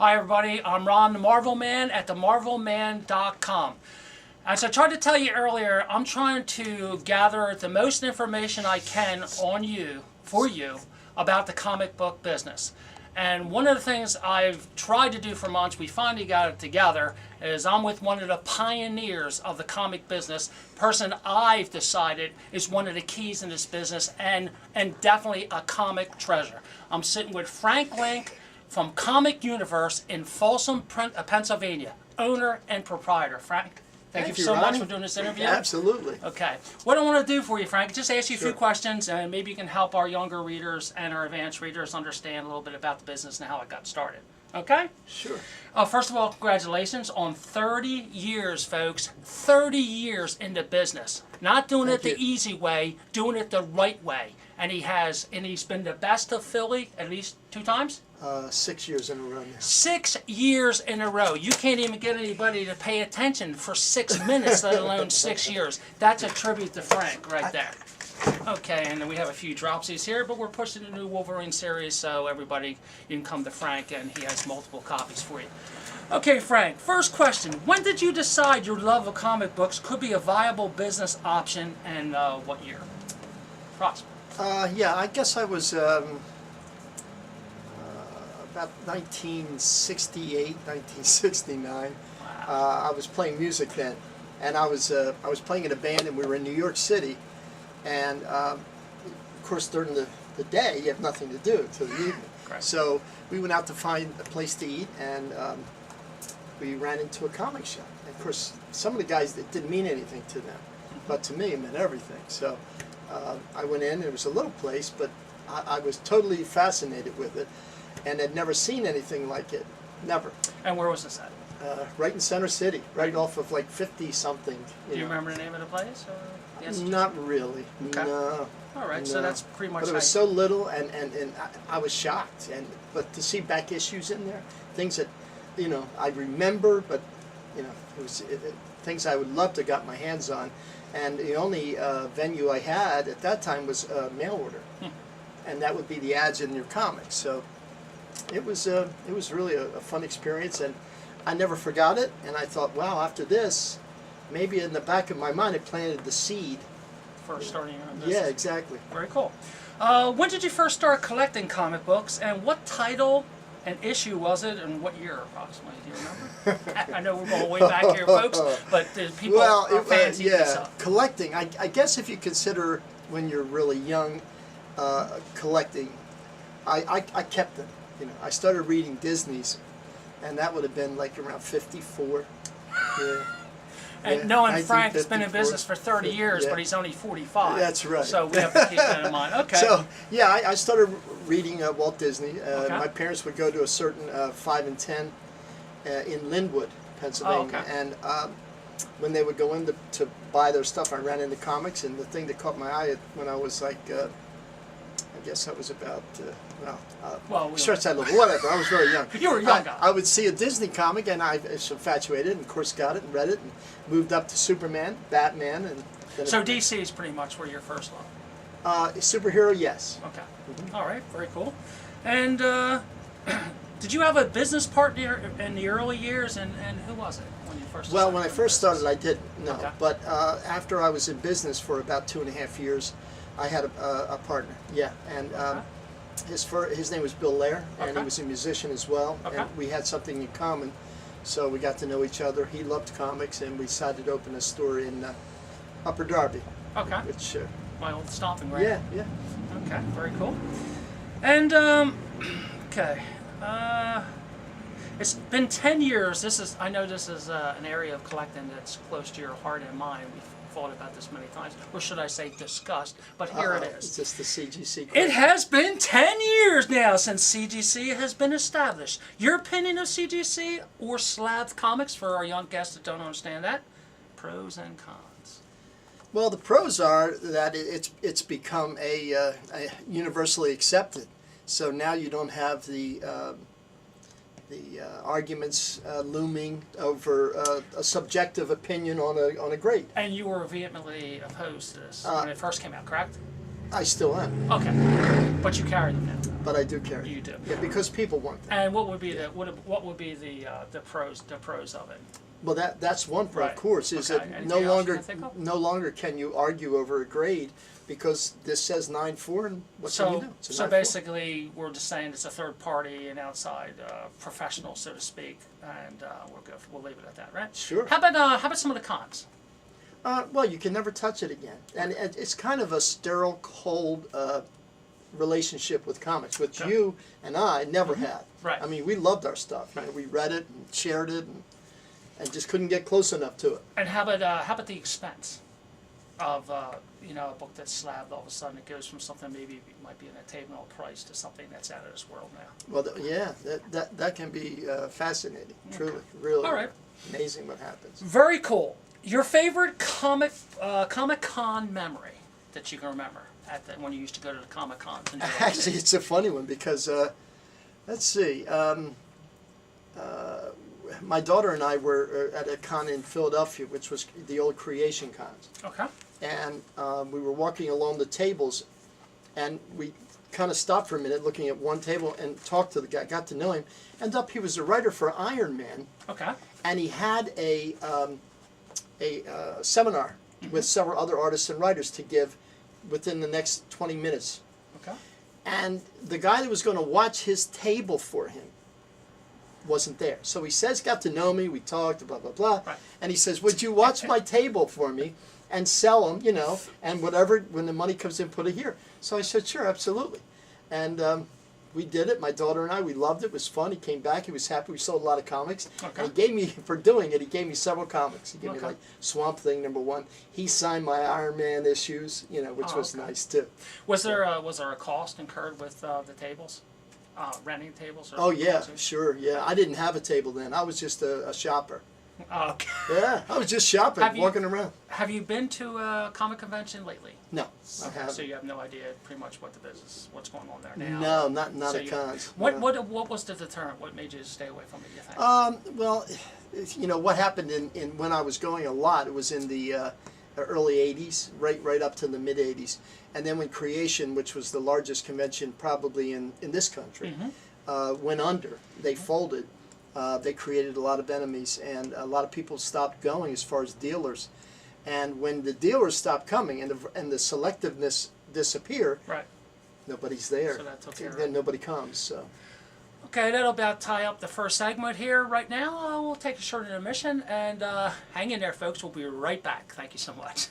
Hi everybody, I'm Ron the Marvelman at themarvelman.com. As I tried to tell you earlier, I'm trying to gather the most information I can on you, for you, about the comic book business. And one of the things I've tried to do for months, we finally got it together, is I'm with one of the pioneers of the comic business, person I've decided is one of the keys in this business and definitely a comic treasure. I'm sitting with Frank Link from Comic Universe in Folsom, Pennsylvania, owner and proprietor. Frank, thank you so much for doing this interview. Absolutely. Okay. What I want to do for you, Frank, is just ask you a few questions, and maybe you can help our younger readers and our advanced readers understand a little bit about the business and how it got started. Okay? Sure. First of all, congratulations on 30 years, folks. 30 years into business. Not doing it the easy way, doing it the right way. And he's been the best of Philly at least 2 times? 6 years in a row now. 6 years in a row. You can't even get anybody to pay attention for 6 minutes, let alone 6 years. That's a tribute to Frank right there. Okay, and then we have a few dropsies here, but we're pushing the new Wolverine series, so everybody, you can come to Frank, and he has multiple copies for you. Okay, Frank, first question. When did you decide your love of comic books could be a viable business option, and what year? Approximately. Yeah, I guess I was about 1968, 1969. Wow. I was playing music then, and I was playing in a band, and we were in New York City, and of course during the day you have nothing to do until the evening. Correct. So we went out to find a place to eat, and we ran into a comic shop. And of course, some of the guys, it didn't mean anything to them, but to me it meant everything. So I went in. It was a little place, but I was totally fascinated with it, and had never seen anything like it. Never. And where was this at? Right in Center City, right off of like 50-something. Do you remember the name of the place? Or? Yes. Not really. Okay. No. All right, no. so that's pretty much. But it was so little, and I was shocked. But to see back issues in there, things that, I remember, but it was things I would love to got my hands on. And the only venue I had at that time was mail order, and that would be the ads in your comics. So it was really a fun experience, and I never forgot it. And I thought, wow, after this, maybe in the back of my mind, it planted the seed for starting your own business. Yeah, exactly. Very cool. When did you first start collecting comic books, and what title and issue was it, and what year approximately? Do you remember? I know we're going way back here, folks, but the people are fans eat this up. Collecting. I guess if you consider when you're really young, collecting, I kept them. I started reading Disney's, and that would have been like around 54. Yeah. And knowing Frank has been in business for 30 years, but he's only 45. That's right. So we have to keep that in mind. Okay. So, yeah, I started reading Walt Disney. Okay. My parents would go to a certain 5 and 10 in Linwood, Pennsylvania. Oh, okay. And when they would go in to buy their stuff, I ran into comics. And the thing that caught my eye when I was like, I guess I was about, stretch that a little, whatever. I was very young. You were a young guy. I would see a Disney comic, and I was infatuated, and of course got it and read it, and moved up to Superman, Batman, and then so DC is pretty much where your first love. Superhero, yes. Okay. All right. Very cool. And did you have a business partner in the early years, and who was it when you first? Well, when I first started, I didn't. No. Okay. But after I was in business for about 2.5 years, I had a partner. Yeah, and his name was Bill Lair, and he was a musician as well. Okay. And we had something in common, so we got to know each other. He loved comics, and we decided to open a store in Upper Darby. Okay. Which. My old stomping ground. Yeah. Yeah. Okay. Very cool. And okay. It's been 10 years. I know this is an area of collecting that's close to your heart and mind. We've thought about this many times, or should I say discussed, but here it is. It's just the CGC question. It has been 10 years now since CGC has been established. Your opinion of CGC or Slav Comics, for our young guests that don't understand that? Pros and cons. Well, the pros are that it's become a universally accepted. So now you don't have the arguments looming over a subjective opinion on a grade. And you were vehemently opposed to this when it first came out, correct? I still am, Okay, but you carry them now. but I do carry. You do. Yeah, because people want them. And what would be the pros of it? Well, that's one part, Right. of course, is Okay. that Anything else you can think of? no longer can you argue over a grade because this says 9.4 and what can you do? It's a So 9.4. basically, we're just saying it's a third party and outside professional, so to speak, and we're good. We'll leave it at that, right? Sure. How about some of the cons? Well, you can never touch it again, and it's kind of a sterile, cold relationship with comics, which Sure. you and I never had. Right. I mean, we loved our stuff. You know, Right. we read it and shared it, and just couldn't get close enough to it. And how about the expense of a book that's slabbed? All of a sudden, it goes from something maybe might be an attainable price to something that's out of this world now. Well, yeah, that can be fascinating. Truly, really, All right. amazing what happens. Very cool. Your favorite Comic-Con memory that you can remember when you used to go to the Comic-Cons? Actually, it's a funny one because let's see. My daughter and I were at a con in Philadelphia, which was the old Creation Cons. Okay. And we were walking along the tables, and we kind of stopped for a minute looking at one table and talked to the guy, got to know him. Ended up he was a writer for Iron Man, Okay. and he had a seminar with several other artists and writers to give within the next 20 minutes. Okay. And the guy that was going to watch his table for him wasn't there. So he says, got to know me, we talked, blah, blah, blah. Right. And he says, would you watch my table for me and sell them, and whatever, when the money comes in, put it here. So I said, sure, absolutely. And we did it, my daughter and I, we loved it, it was fun. He came back, he was happy, we sold a lot of comics. Okay. And he gave me, for doing it, he gave me several comics. He gave me Okay. like Swamp Thing #1. He signed my Iron Man issues, which was okay. nice too. Was there a cost incurred with the tables, renting tables? Or Oh yeah, closing? sure, yeah. I didn't have a table then. I was just a shopper. Okay. Yeah, I was just shopping, Have you- walking around. Have you been to a comic convention lately? No, I Okay, haven't. so you have no idea pretty much what's going on there now. No, not So at you- cons. What no. what was the deterrent? What made you stay away from it? You think? Well, what happened in when I was going a lot, it was in the early '80s, right up to the mid '80s, and then when Creation, which was the largest convention probably in this country, went under, they folded. They created a lot of enemies, and a lot of people stopped going as far as dealers. And when the dealers stopped coming and the selectiveness disappeared, Right. nobody's there. So that took care of Then it. nobody comes. So. Okay, that'll about tie up the first segment here. Right now, we'll take a short intermission and hang in there, folks. We'll be right back. Thank you so much.